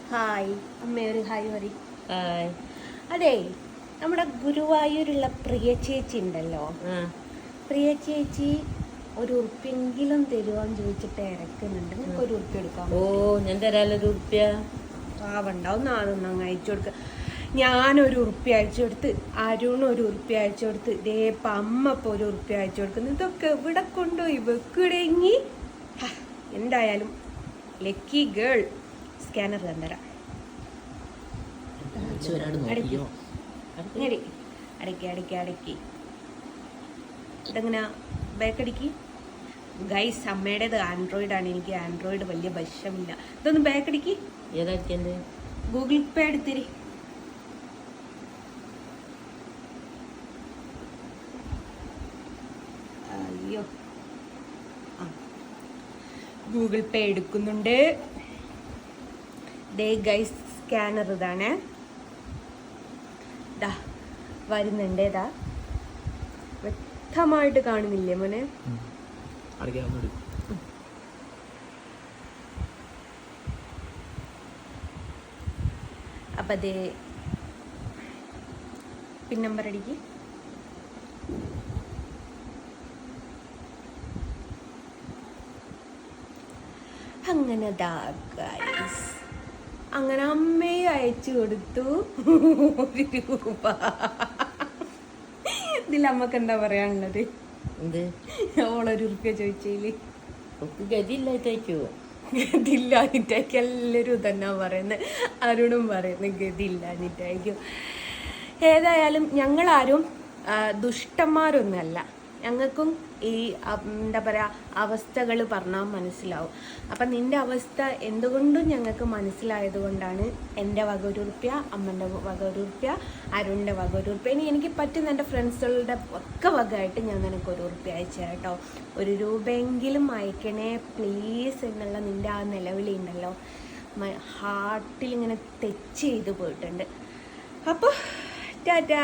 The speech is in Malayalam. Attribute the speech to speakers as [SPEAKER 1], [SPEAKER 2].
[SPEAKER 1] ഹായ് അമ്മയൊരു ഹായ് പറ.
[SPEAKER 2] ഹായ്.
[SPEAKER 1] അതെ, നമ്മുടെ ഗുരുവായൂരുള്ള പ്രിയ ചേച്ചി ഉണ്ടല്ലോ, പ്രിയ ചേച്ചി ഒരു ഉറുപ്പെങ്കിലും തരുമോന്ന് ചോദിച്ചിട്ട് ഇറക്കുന്നുണ്ട്. നിങ്ങൾക്ക് ഒരു ഉറുപ്പ്യ എടുക്കാം.
[SPEAKER 2] ഓ, ഞാൻ തരാലോ ഒരു ഉറുപ്പ്യ.
[SPEAKER 1] പാവണ്ടാവും, നാളൊന്നും അങ്ങ് അയച്ചു കൊടുക്കുക. ഞാനൊരു ഉറുപ്പ്യ അയച്ചു കൊടുത്ത്, അരുൺ ഒരു ഉറുപ്പ്യ അയച്ചു കൊടുത്ത്, ദേപ്പ അമ്മ ഇപ്പോൾ ഒരു ഉറുപ്പ്യ അയച്ചു കൊടുക്കുന്നു. ഇതൊക്കെ ഇവിടെ കൊണ്ടുപോയി വെക്കിടങ്ങി. എന്തായാലും ലക്കി ഗേൾ. സ്കാനർ തന്നരാം. അടക്കി ഇതെങ്ങനെ ബാക്കടിക്ക്. ഗൈസ്, അമ്മയുടേത് ആൻഡ്രോയിഡാണ്. എനിക്ക് ആൻഡ്രോയിഡ് വലിയ വശമില്ല. ഇതൊന്ന് ബാക്കടിക്ക്. ഗൂഗിൾ പേ എടുത്തിരി. അയ്യോ, ഗൂഗിൾ പേ എടുക്കുന്നുണ്ട്. ദേ ഗൈസ്, സ്കാനർ ഇതാണ്. ദാ വരുന്നുണ്ട്. ഇതാ വ്യക്തമായിട്ട് കാണുന്നില്ലേ മോനെ? അപ്പൊ അതേ പിൻ നമ്പർ അടിക്ക്. അങ്ങനെ ദാ ഗൈസ്, അങ്ങനെ അമ്മയെ അയച്ചു കൊടുത്തു 1 രൂപ. ഇതിൽ അമ്മക്ക് എന്താ പറയാനുള്ളത്? ഓളൊരു ഉറുപ്പ്യ ചോദിച്ചേല് ഗതിയില്ലാഞ്ഞിട്ടായിരിക്കും. എല്ലാവരും തന്നെ പറയുന്നത്, അരുണും പറയുന്നത് ഗതിയില്ലാഞ്ഞിട്ടായിരിക്കും. ഏതായാലും ഞങ്ങളാരും ദുഷ്ടന്മാരൊന്നുമല്ല. ഞങ്ങൾക്കും ഈ എന്താ പറയുക അവസ്ഥകൾ പറഞ്ഞാൽ മനസ്സിലാവും. അപ്പം നിൻ്റെ അവസ്ഥ എന്തുകൊണ്ടും ഞങ്ങൾക്ക് മനസ്സിലായത് കൊണ്ടാണ് എൻ്റെ വക 1 ഉറുപ്പ്യ, അമ്മൻ്റെ വക 1 ഉറുപ്പ്യ, അരുണിൻ്റെ വക 1 ഉറുപ്പ്യ. ഇനി എനിക്ക് പറ്റുന്ന എൻ്റെ ഫ്രണ്ട്സുകളുടെ ഒക്കെ വകയായിട്ട് ഞാൻ നിനക്ക് 1 ഉറുപ്പ്യ അയച്ചു തരാം കേട്ടോ. 1 രൂപയെങ്കിലും അയക്കണേ പ്ലീസ് എന്നുള്ള നിൻ്റെ ആ നിലവിളിയുണ്ടല്ലോ, ഹാർട്ടിൽ ഇങ്ങനെ ടച്ച് ചെയ്ത് പോയിട്ടുണ്ട്. അപ്പോൾ ടാറ്റാ.